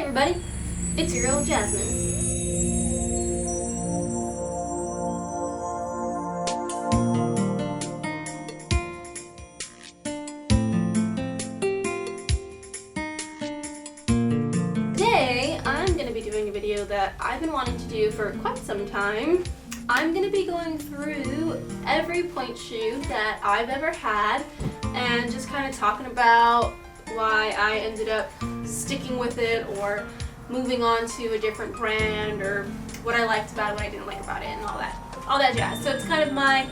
everybody, it's your girl Jasmine. Today, I'm going to be doing a video that I've been wanting to do for quite some time. I'm going to be going through every Pointe shoe that I've ever had and just kind of talking about why I ended up sticking with it or moving on to a different brand, or what I liked about it, what I didn't like about it, and all that jazz. So it's kind of my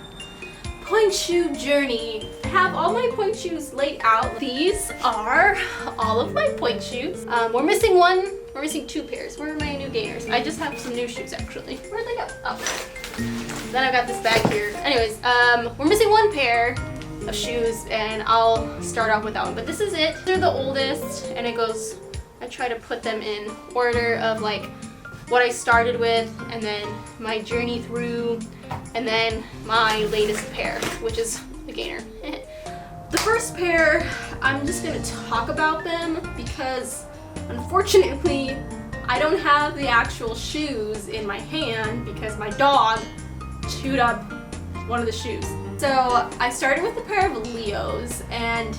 Pointe shoe journey. I have all my Pointe shoes laid out. These are all of my Pointe shoes. We're missing one. We're missing two pairs. Where are my new Gaynors? I just have some new shoes actually. Where'd they go? Oh. Then I've got this bag here. Anyways, we're missing one pair of shoes and I'll start off with that one. But this is it. They're the oldest and it goes, I try to put them in order of like what I started with and then my journey through and then my latest pair, which is the Gaynor. The first pair, I'm just gonna talk about them because unfortunately I don't have the actual shoes in my hand because my dog chewed up one of the shoes. So I started with a pair of Leos and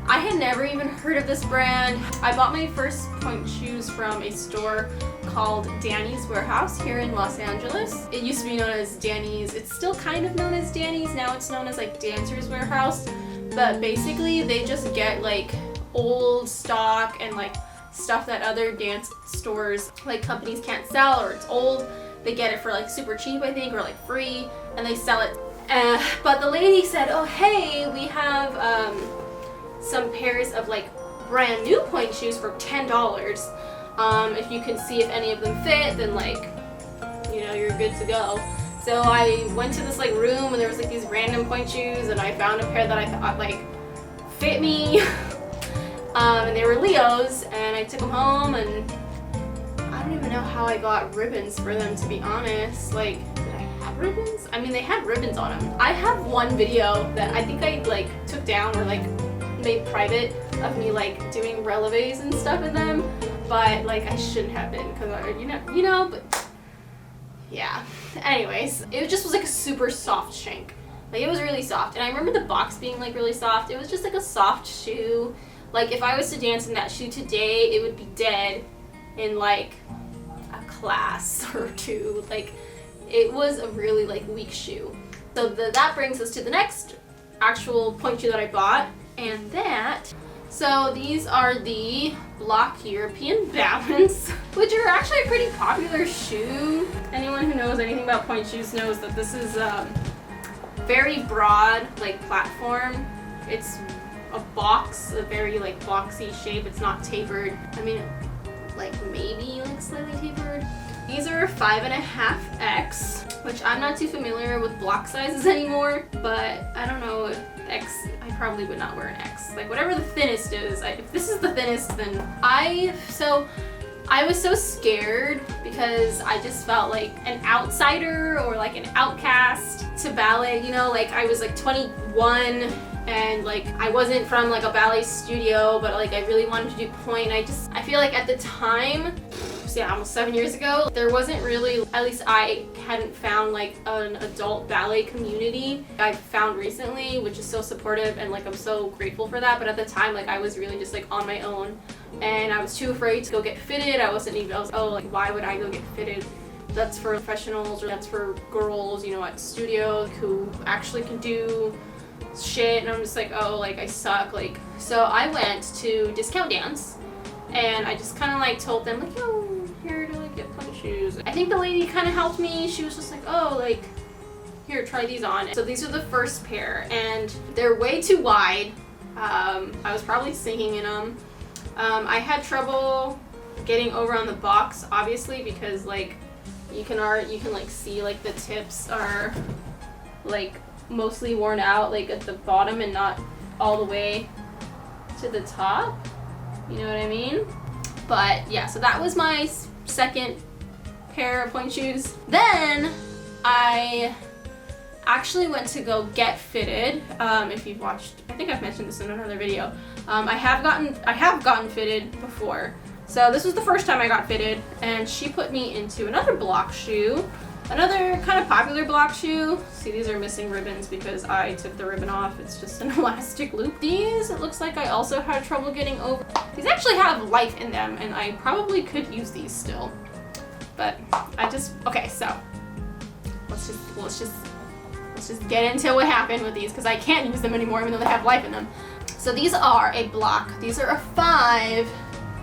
I had never even heard of this brand. I bought my first Pointe shoes from a store called Danny's Warehouse here in Los Angeles. It used to be known as Danny's. It's still kind of known as Danny's. Now it's known as like Dancer's Warehouse. But basically they just get like old stock and like stuff that other dance stores, like companies can't sell, or it's old. They get it for like super cheap, I think, or like free, and they sell it. But the lady said, oh hey, we have some pairs of like brand new Pointe shoes for $10. If you can see if any of them fit, then like, you know, you're good to go. So I went to this like room and there was like these random Pointe shoes and I found a pair that I thought like fit me. And they were Leos and I took them home and I don't even know how I got ribbons for them, to be honest. Like, did I have ribbons? I mean, they had ribbons on them. I have one video that I think I like took down or like made private of me like doing releves and stuff in them, but like I shouldn't have been because I, you know, but yeah. Anyways, it just was like a super soft shank. Like it was really soft, and I remember the box being like really soft. It was just like a soft shoe. Like if I was to dance in that shoe today, it would be dead in like a class or two. Like it was a really like weak shoe. So that brings us to the next actual Pointe shoe that I bought, and so these are the Blochs European Balance, which are actually a pretty popular shoe. Anyone who knows anything about Pointe shoes knows that this is very broad like platform. It's a box, a very like boxy shape. It's not tapered. I mean, like maybe like slightly tapered. These are 5.5X, which I'm not too familiar with block sizes anymore, but I don't know if X, I probably would not wear an X. Like whatever the thinnest is, if this is the thinnest, then I was so scared because I just felt like an outsider or like an outcast to ballet, you know, like I was like 21 and like I wasn't from like a ballet studio, but like I really wanted to do Pointe. I feel like at the time, yeah, almost 7 years ago, there wasn't really, at least I hadn't found like an adult ballet community I've found recently, which is so supportive and like I'm so grateful for that. But at the time, like I was really just like on my own and I was too afraid to go get fitted. I was like, why would I go get fitted? That's for professionals, or that's for girls, you know, at studios who actually can do shit. And I'm just like, oh, like I suck. Like, so I went to Discount Dance and I just kind of like told them like, yo, here to like get Pointe shoes. I think the lady kind of helped me. She was just like, oh, like here, try these on. So these are the first pair and they're way too wide. I was probably sinking in them. I had trouble getting over on the box, obviously, because like you can like see like the tips are like mostly worn out like at the bottom and not all the way to the top. You know what I mean? But yeah, so that was my second pair of Pointe shoes. Then I actually went to go get fitted. If you've watched, I think I've mentioned this in another video. I have gotten fitted before. So this was the first time I got fitted, and she put me into another Blochs shoe. Another kind of popular Blochs shoe. See, these are missing ribbons because I took the ribbon off. It's just an elastic loop. These, it looks like I also had trouble getting over. These actually have life in them, and I probably could use these still. But okay, so let's just get into what happened with these because I can't use them anymore even though they have life in them. So these are a Bloch. These are a 5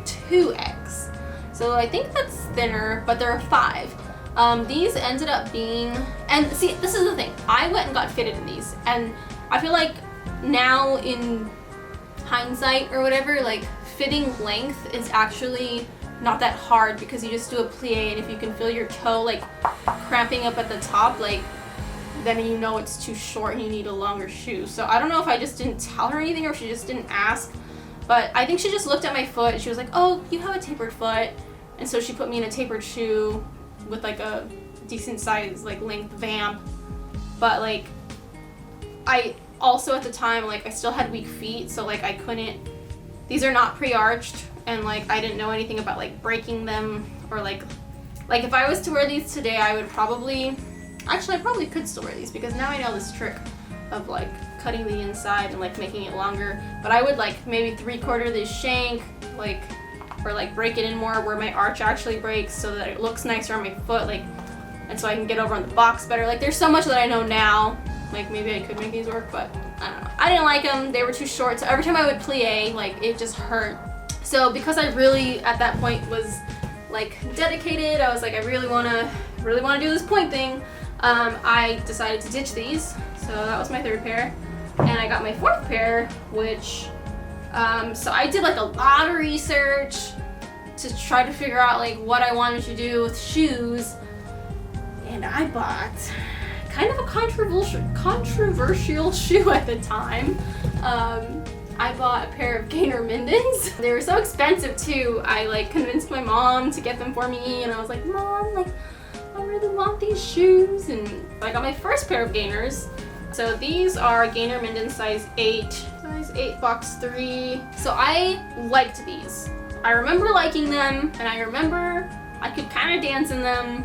2X. So I think that's thinner, but they're a 5. These ended up being, and see, this is the thing. I went and got fitted in these, and I feel like now in hindsight or whatever, like fitting length is actually not that hard because you just do a plie, and if you can feel your toe like cramping up at the top, like then you know it's too short and you need a longer shoe. So I don't know if I just didn't tell her anything or if she just didn't ask, but I think she just looked at my foot and she was like, oh, you have a tapered foot, and so she put me in a tapered shoe with like a decent size like length vamp. But like I also at the time, like I still had weak feet, so like I couldn't, these are not pre-arched, and like I didn't know anything about like breaking them, or like if I was to wear these today, I would probably, actually I probably could still wear these because now I know this trick of like cutting the inside and like making it longer. But I would like maybe 3/4 this shank, like, or like break it in more where my arch actually breaks so that it looks nicer on my foot, like, and so I can get over on the box better. Like there's so much that I know now, like maybe I could make these work, but I don't know. I didn't like them, they were too short, so every time I would plie, like it just hurt. So because I really at that point was like dedicated, I was like I really wanna do this Pointe thing, I decided to ditch these. So that was my 3rd pair, and I got my 4th pair, which so I did like a lot of research to try to figure out like what I wanted to do with shoes, and I bought kind of a controversial shoe at the time. I bought a pair of Gaynor Mindens. They were so expensive too. I like convinced my mom to get them for me, and I was like, Mom, like I really want these shoes, and I got my first pair of Gaynors. So these are Gaynor Minden size 8 box 3. So I liked these. I remember liking them, and I remember I could kind of dance in them,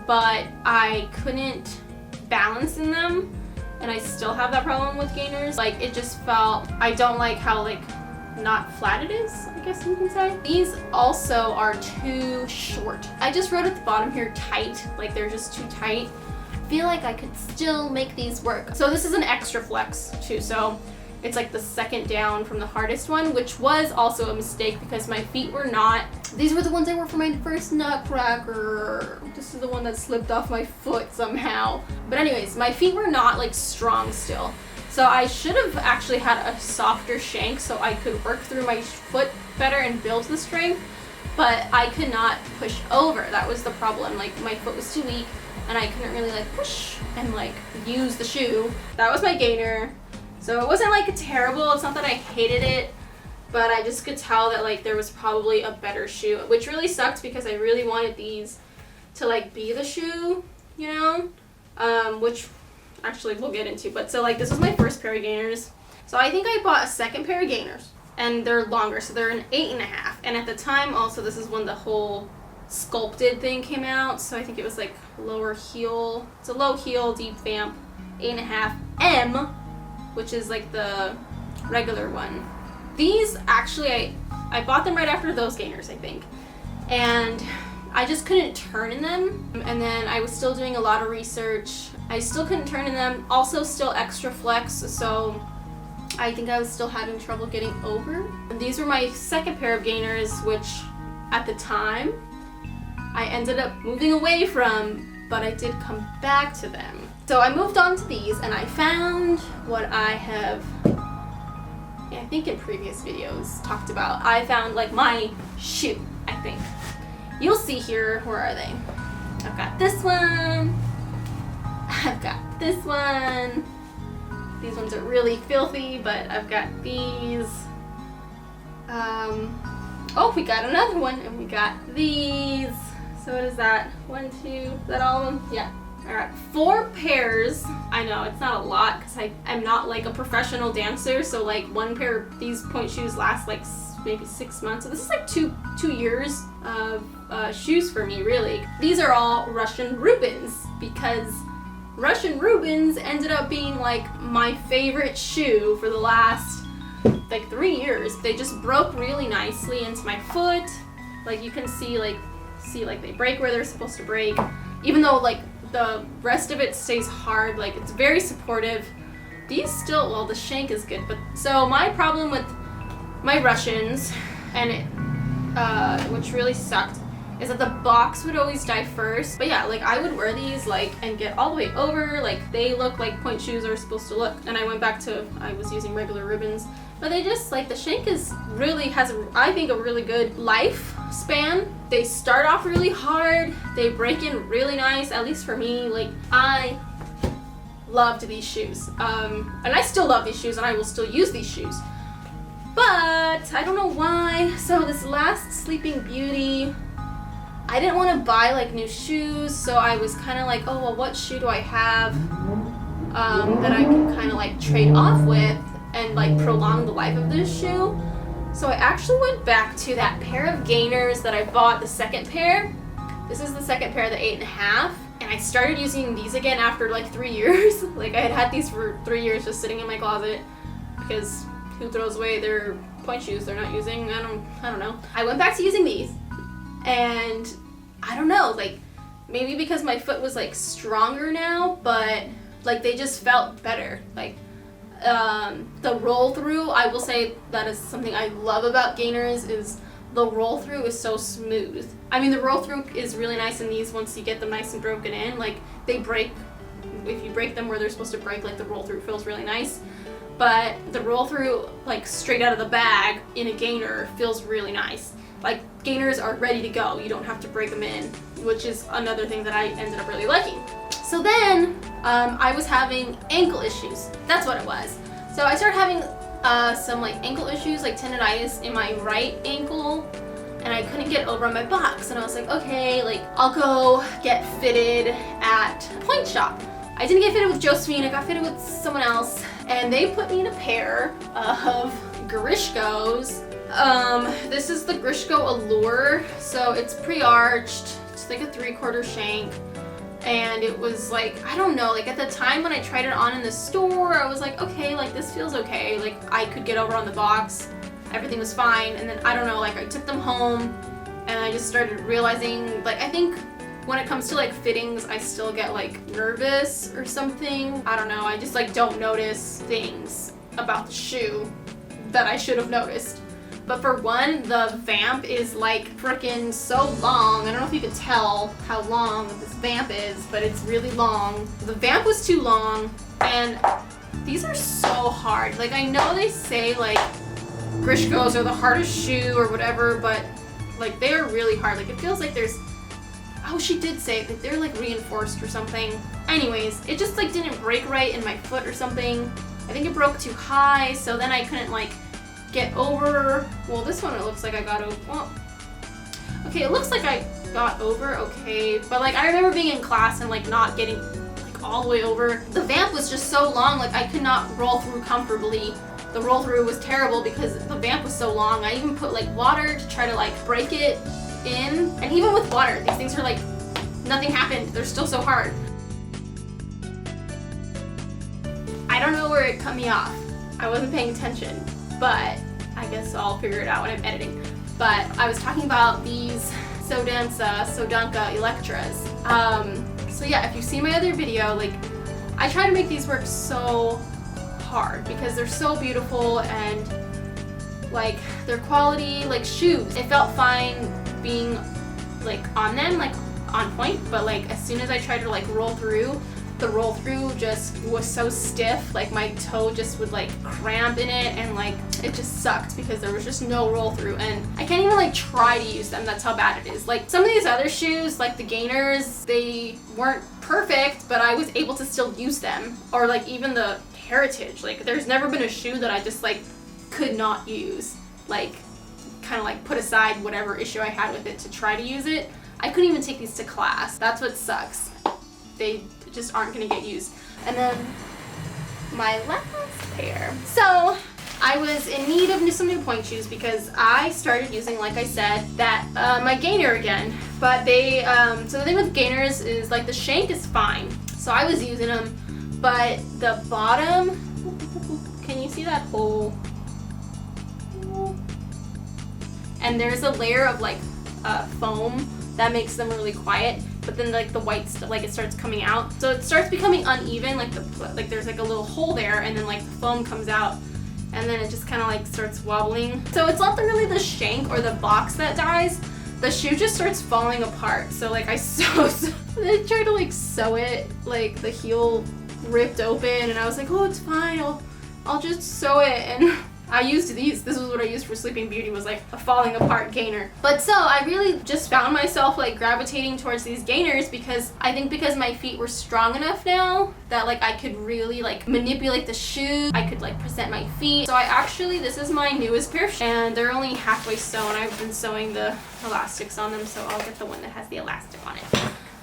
but I couldn't balance in them, and I still have that problem with Gaynors. Like it just felt, I don't like how like not flat it is, I guess you can say. These also are too short. I just wrote at the bottom here tight, like they're just too tight. I feel like I could still make these work. So this is an extra flex too, so it's like the second down from the hardest one, which was also a mistake because my feet were not, these were the ones I wore for my first nutcracker. This is the one that slipped off my foot somehow. But anyways, my feet were not like strong still. So I should have actually had a softer shank so I could work through my foot better and build the strength, but I could not push over. That was the problem. Like my foot was too weak and I couldn't really like push and like use the shoe. That was my Gaynor. So it wasn't like terrible. It's not that I hated it, but I just could tell that like there was probably a better shoe, which really sucked because I really wanted these to like be the shoe, you know, which actually we'll get into. But so like this was my first pair of Gaynors. So I think I bought a second pair of Gaynors, and they're longer, so they're an 8.5. And at the time also this is when the whole sculpted thing came out, so I think it was like lower heel. It's a low heel, deep vamp, 8.5 M, which is like the regular one. These actually, I bought them right after those Gaynors, I think. And I just couldn't turn in them. And then I was still doing a lot of research. I still couldn't turn in them. Also still extra flex, so I think I was still having trouble getting over. And these were my second pair of Gaynors, which at the time I ended up moving away from, but I did come back to them. So I moved on to these, and I found what I have, I think in previous videos talked about. I found like my shoe, I think. You'll see here, where are they? I've got this one. I've got this one. These ones are really filthy, but I've got these. Oh, we got another one, and we got these. So what is that? 1, 2, is that all of them? Yeah. Alright, 4 pairs. I know, it's not a lot because I'm not like a professional dancer, so like one pair of these Pointe shoes lasts like maybe 6 months. So this is like two years of shoes for me, really. These are all Russian Rubens because Russian Rubens ended up being like my favorite shoe for the last like 3 years. They just broke really nicely into my foot. Like you can see like they break where they're supposed to break. Even though like the rest of it stays hard, like it's very supportive. These still, well, the shank is good, but so my problem with my Russians, and it, which really sucked, is that the box would always die first. But yeah, like I would wear these like and get all the way over, like they look like Pointe shoes are supposed to look. And I went back to, I was using regular ribbons, but they just like, the shank is really has, I think, a really good lifespan. They start off really hard, they break in really nice, at least for me. Like I loved these shoes, and I still love these shoes, and I will still use these shoes. But I don't know why. So this last Sleeping Beauty, I didn't want to buy like new shoes, so I was kind of like, oh well, what shoe do I have that I can kind of like trade off with and like prolong the life of this shoe? So I actually went back to that pair of Gaynors that I bought, the second pair. This is the second pair, the 8.5. And I started using these again after like 3 years. Like I had these for 3 years just sitting in my closet because who throws away their Pointe shoes they're not using? I don't know. I went back to using these, and I don't know, like maybe because my foot was like stronger now, but like they just felt better. Like the roll through, I will say that is something I love about Gaynors, is the roll through is so smooth. I mean, the roll through is really nice in these once you get them nice and broken in. Like they break, if you break them where they're supposed to break, like the roll through feels really nice. But the roll through like straight out of the bag in a Gaynor feels really nice. Like Gaynors are ready to go. You don't have to break them in, which is another thing that I ended up really liking. So then I was having ankle issues. That's what it was. So I started having some like ankle issues, like tendonitis in my right ankle, and I couldn't get over on my box. And I was like, okay, like I'll go get fitted at a Pointe shop. I didn't get fitted with Josephine, I got fitted with someone else, and they put me in a pair of Grishkos. This is the Grishko Allure, so it's pre-arched, it's like a 3/4 shank, and it was like, I don't know, like at the time when I tried it on in the store, I was like, okay, like this feels okay, like I could get over on the box, everything was fine. And then I don't know, like I took them home and I just started realizing, like I think when it comes to like fittings, I still get like nervous or something. I don't know, I just like don't notice things about the shoe that I should have noticed. But for one, the vamp is like freaking so long. I don't know if you could tell how long this vamp is, but it's really long. The vamp was too long, and these are so hard. Like I know they say like Grishkos are the hardest shoe or whatever, but like they are really hard. Like it feels like there's, oh, she did say that they're like reinforced or something. Anyways, it just like didn't break right in my foot or something. I think it broke too high, so then I couldn't like get over. Well, this one it looks like I got over. Well, okay, it looks like I got over okay, but like I remember being in class and like not getting like all the way over. The vamp was just so long, like I could not roll through comfortably. The roll through was terrible because the vamp was so long. I even put like water to try to like break it in, and even with water, these things are like, nothing happened. They're still so hard. I don't know where it cut me off. I wasn't paying attention, but I guess I'll figure it out when I'm editing. But I was talking about these Danca Electras. So yeah, if you see my other video, like I try to make these work so hard because they're so beautiful and like they're quality like shoes. It felt fine being like on them, like on point, but like as soon as I tried to like roll through, the roll through just was so stiff, like my toe just would like cramp in it, and like it just sucked because there was just no roll through, and I can't even like try to use them. That's how bad it is. Like some of these other shoes, like the Gaynors, they weren't perfect, but I was able to still use them. Or like even the Heritage, like there's never been a shoe that I just like could not use, like kind of like put aside whatever issue I had with it to try to use it. I couldn't even take these to class. That's what sucks. They just aren't gonna get used. And then my last pair. So I was in need of some new pointe shoes because I started using, like I said, that my Gaynor again. But they, so the thing with Gaynors is like the shank is fine. So I was using them, but the bottom, can you see that hole? And there's a layer of like foam that makes them really quiet. But then like the white stuff, like it starts coming out. So it starts becoming uneven, like there's like a little hole there, and then like the foam comes out, and then it just kind of like starts wobbling. So it's not really the shank or the box that dies. The shoe just starts falling apart. So like I tried to like sew it, like the heel ripped open, and I was like, oh, it's fine, I'll just sew it. And I used these. This is what I used for Sleeping Beauty, was like a falling apart Gaynor. But so I really just found myself like gravitating towards these Gaynors because I think because my feet were strong enough now that like I could really like manipulate the shoe. I could like present my feet. So this is my newest pair of shoes, and they're only halfway sewn. I've been sewing the elastics on them, so I'll get the one that has the elastic on it.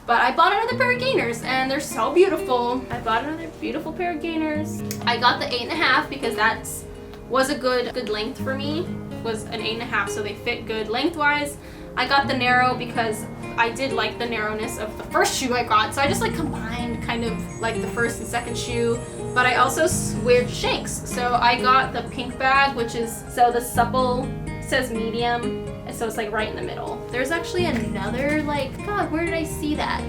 But I bought another pair of Gaynors, and they're so beautiful. I bought another beautiful pair of Gaynors. I got the 8.5 because was a good length for me. Was an 8.5, so they fit good lengthwise. I got the narrow because I did like the narrowness of the first shoe I got, so I just like combined kind of like the first and second shoe. But I also switched shanks, so I got the pink bag, which is, so the supple says medium, so it's like right in the middle. There's actually another, like, God, where did I see that?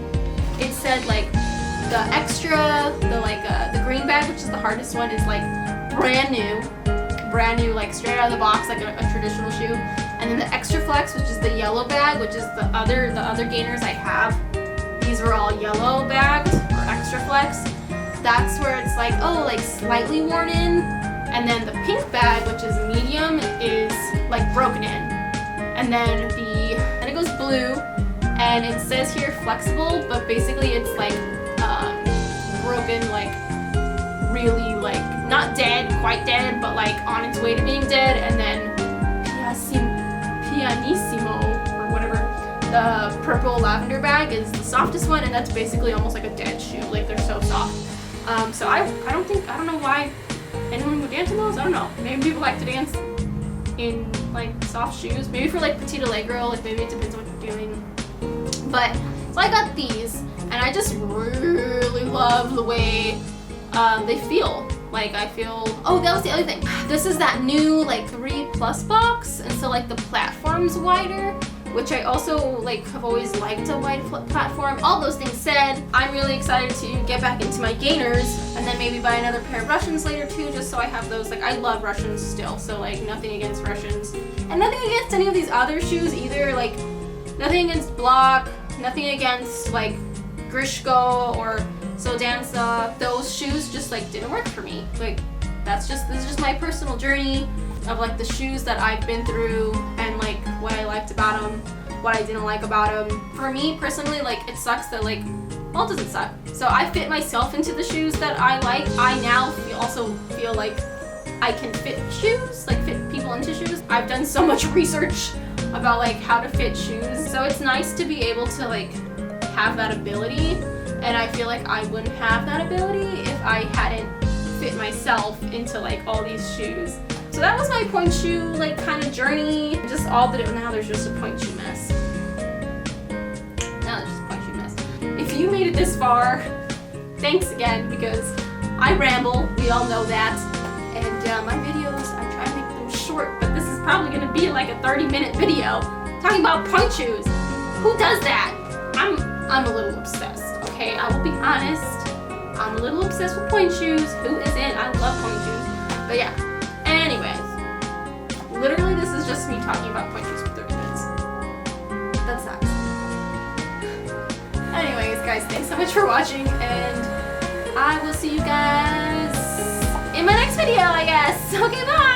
It said like the extra, the green bag, which is the hardest one, is like brand new, like straight out of the box, like a traditional shoe. And then the extra flex, which is the yellow bag, which is the other Gaynors I have. These were all yellow bags or extra flex. That's where it's like, oh, like slightly worn in. And then the pink bag, which is medium, is like broken in. And then it goes blue, and it says here flexible, but basically it's like broken, like really like not dead, quite dead, but like on its way to being dead. And then Pianissimo or whatever, the purple lavender bag is the softest one, and that's basically almost like a dead shoe. Like they're so soft. So I don't know why anyone would dance in those. I don't know. Maybe people like to dance in like soft shoes. Maybe for like petite allegro, like maybe it depends on what you're doing. But so I got these, and I just really love the way they feel. Like I feel, oh, that was the other thing. This is that new like 3+ box, and so like the platform's wider, which I also like have always liked a wide platform. All those things said, I'm really excited to get back into my Gaynors, and then maybe buy another pair of Russians later too, just so I have those. Like I love Russians still, so like nothing against Russians, and nothing against any of these other shoes either. Like nothing against Blochs, nothing against like Grishko or Danca. Those shoes just like didn't work for me. Like this is just my personal journey of like the shoes that I've been through, and like what I liked about them, what I didn't like about them. For me personally, like it sucks that like, well, it doesn't suck. So I fit myself into the shoes that I like. I now also feel like I can fit shoes, like fit people into shoes. I've done so much research about like how to fit shoes. So it's nice to be able to like have that ability. And I feel like I wouldn't have that ability if I hadn't fit myself into like all these shoes. So that was my pointe shoe like kind of journey. Just all that now there's just a pointe shoe mess. Now there's just a pointe shoe mess. If you made it this far, thanks again, because I ramble, we all know that. And my videos, I try to make them short, but this is probably gonna be like a 30-minute video talking about pointe shoes. Who does that? I'm a little obsessed. Okay, I will be honest. I'm a little obsessed with pointe shoes. Who isn't? I love pointe shoes. But yeah. Anyways, literally this is just me talking about pointe shoes for 30 minutes. That sucks. Anyways, guys, thanks so much for watching, and I will see you guys in my next video, I guess. Okay, bye!